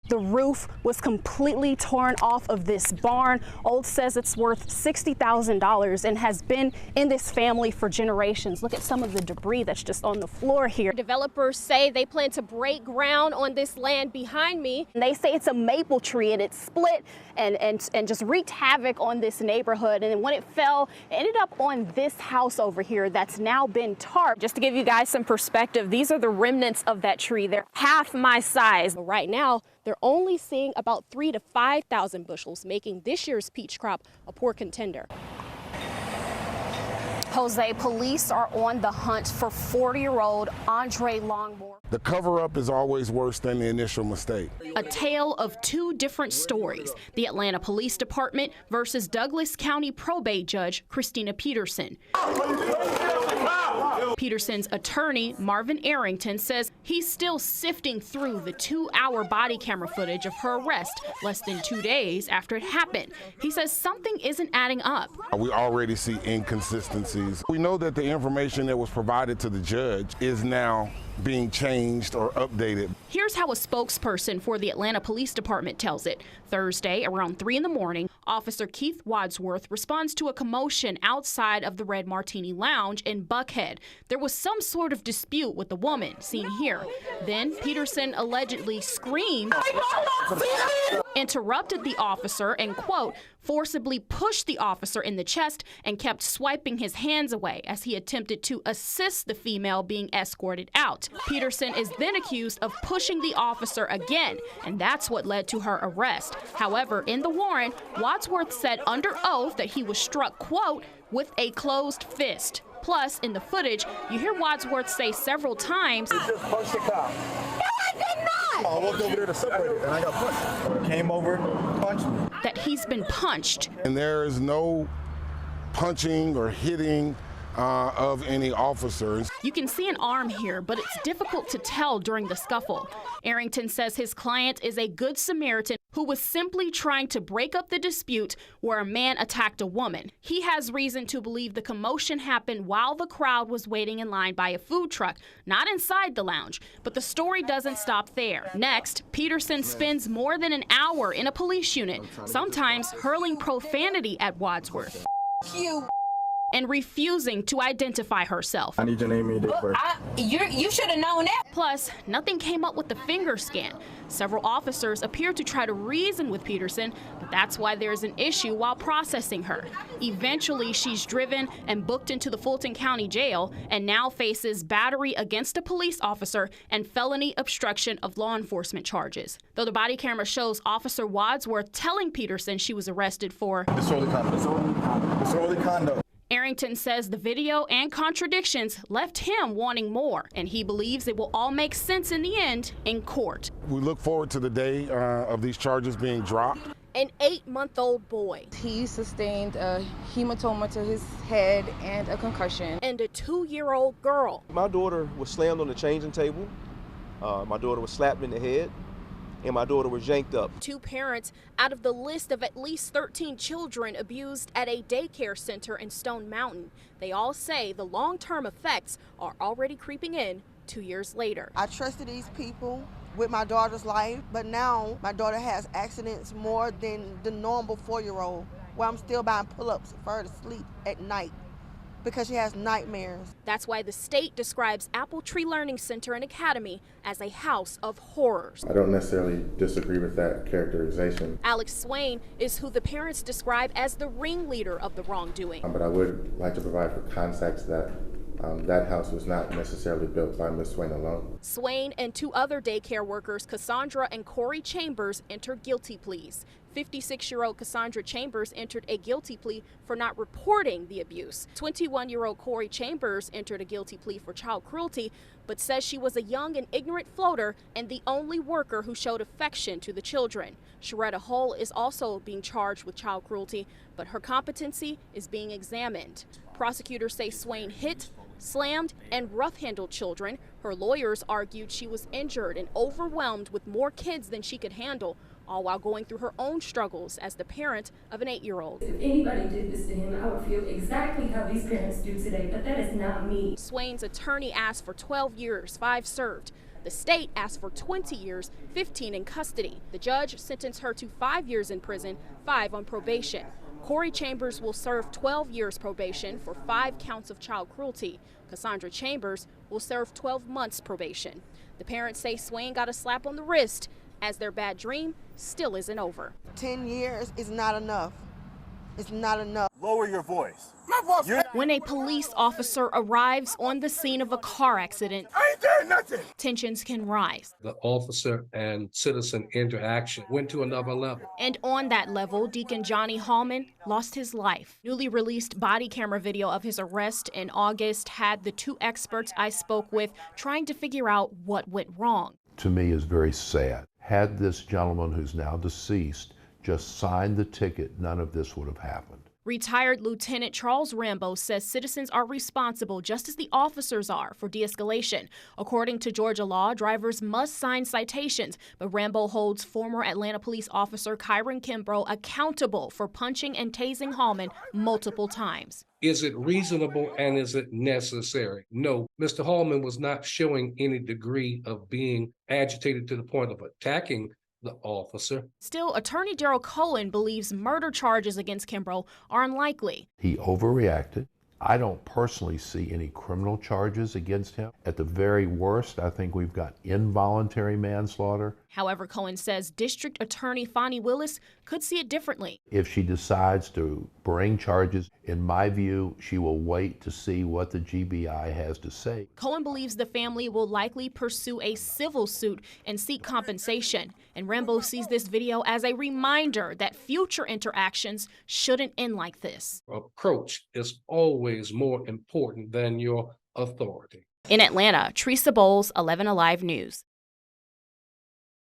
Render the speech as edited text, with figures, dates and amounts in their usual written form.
The roof was completely torn off of this barn. Old says it's worth $60,000 and has been in this family for generations. Look at some of the debris that's just on the floor here. Developers say they plan to break ground on this land behind me. And they say it's a maple tree and it's split and just wreaked havoc on this neighborhood. And when it fell, it ended up on this house over here that's now been tarped. Just to give you guys some perspective, these are the remnants of that tree. They're half my size. But right now, they're only seeing about 3,000 to 5,000 bushels, making this year's peach crop a poor contender. Jose, police are on the hunt for 40-year-old Andre Longmore. The cover-up is always worse than the initial mistake. A tale of two different stories, the Atlanta Police Department versus Douglas County probate judge Christina Peterson. Peterson's attorney, Marvin Arrington, says he's still sifting through the 2-hour body camera footage of her arrest less than 2 days after it happened. He says something isn't adding up. We already see inconsistencies. We know that the information that was provided to the judge is now being changed or updated. Here's how a spokesperson for the Atlanta Police Department tells it. Thursday, around 3 in the morning, Officer Keith Wadsworth responds to a commotion outside of the Red Martini Lounge in Buckhead. There was some sort of dispute with the woman seen here. Then Peterson allegedly screamed, interrupted the officer and, quote, forcibly pushed the officer in the chest and kept swiping his hands away as he attempted to assist the female being escorted out. Peterson is then accused of pushing the officer again, and that's what led to her arrest. However, in the warrant, Wadsworth said under oath that he was struck, quote, with a closed fist. Plus, in the footage, you hear Wadsworth say several times, "You just punched the cop." "No, I did not!" I walked over there to separate it, and I got punched. Came over, punched me. That he's been punched. And there is no punching or hitting of any officers. You can see an arm here, but it's difficult to tell during the scuffle. Arrington says his client is a good Samaritan who was simply trying to break up the dispute where a man attacked a woman. He has reason to believe the commotion happened while the crowd was waiting in line by a food truck, not inside the lounge. But the story doesn't stop there. Next, Peterson spends more than an hour in a police unit, sometimes hurling profanity at Wadsworth. And refusing to identify herself. I need your name and your date of birth. You should have known that. Plus, nothing came up with the finger scan. Several officers appear to try to reason with Peterson, but that's why there's an issue while processing her. Eventually, she's driven and booked into the Fulton County Jail and now faces battery against a police officer and felony obstruction of law enforcement charges. Though the body camera shows Officer Wadsworth telling Peterson she was arrested for disorderly conduct. Disorderly conduct. Arrington says the video and contradictions left him wanting more, and he believes it will all make sense in the end in court. We look forward to the day of these charges being dropped. An 8-month-old boy. He sustained a hematoma to his head and a concussion. And a 2-year-old girl. My daughter was slammed on the changing table. My daughter was slapped in the head. And my daughter was yanked up. 2 parents out of the list of at least 13 children abused at a daycare center in Stone Mountain. They all say the long-term effects are already creeping in 2 years later. I trusted these people with my daughter's life, but now my daughter has accidents more than the normal 4-year-old, where I'm still buying pull-ups for her to sleep at night because she has nightmares. That's why the state describes Apple Tree Learning Center and Academy as a house of horrors. I don't necessarily disagree with that characterization. Alex Swain is who the parents describe as the ringleader of the wrongdoing. But I would like to provide for context that that house was not necessarily built by Ms. Swain alone. Swain and 2 other daycare workers, Cassandra and Corey Chambers, entered guilty pleas. 56-year-old Cassandra Chambers entered a guilty plea for not reporting the abuse. 21-year-old Corey Chambers entered a guilty plea for child cruelty, but says she was a young and ignorant floater and the only worker who showed affection to the children. Sharetta Hull is also being charged with child cruelty, but her competency is being examined. Prosecutors say Swain hit, slammed, and rough-handled children. Her lawyers argued she was injured and overwhelmed with more kids than she could handle, all while going through her own struggles as the parent of an 8-year-old. If anybody did this to him, I would feel exactly how these parents do today, but that is not me. Swain's attorney asked for 12 years, 5 served. The state asked for 20 years, 15 in custody. The judge sentenced her to 5 years in prison, 5 on probation. Corey Chambers will serve 12 years probation for 5 counts of child cruelty. Cassandra Chambers will serve 12 months probation. The parents say Swain got a slap on the wrist, as their bad dream still isn't over. 10 years is not enough. It's not enough. Lower your voice. When a police officer arrives on the scene of a car accident, tensions can rise. The officer and citizen interaction went to another level. And on that level, Deacon Johnny Hallman lost his life. Newly released body camera video of his arrest in August had the 2 experts I spoke with trying to figure out what went wrong. To me is very sad. Had this gentleman who's now deceased just signed the ticket, none of this would have happened. Retired Lieutenant Charles Rambo says citizens are responsible, just as the officers are, for de-escalation. According to Georgia law, drivers must sign citations, but Rambo holds former Atlanta police officer Kyron Kimbrough accountable for punching and tasing Hallman multiple times. Is it reasonable and is it necessary? No, Mr. Hallman was not showing any degree of being agitated to the point of attacking the officer. Still, attorney Daryl Cohen believes murder charges against Kimbrough are unlikely. He overreacted. I don't personally see any criminal charges against him. At the very worst, I think we've got involuntary manslaughter. However, Cohen says District Attorney Fonnie Willis could see it differently. If she decides to bring charges, in my view, she will wait to see what the GBI has to say. Cohen believes the family will likely pursue a civil suit and seek compensation. And Rambo sees this video as a reminder that future interactions shouldn't end like this. Approach is always more important than your authority. In Atlanta, Tresia Bowles, 11 Alive News.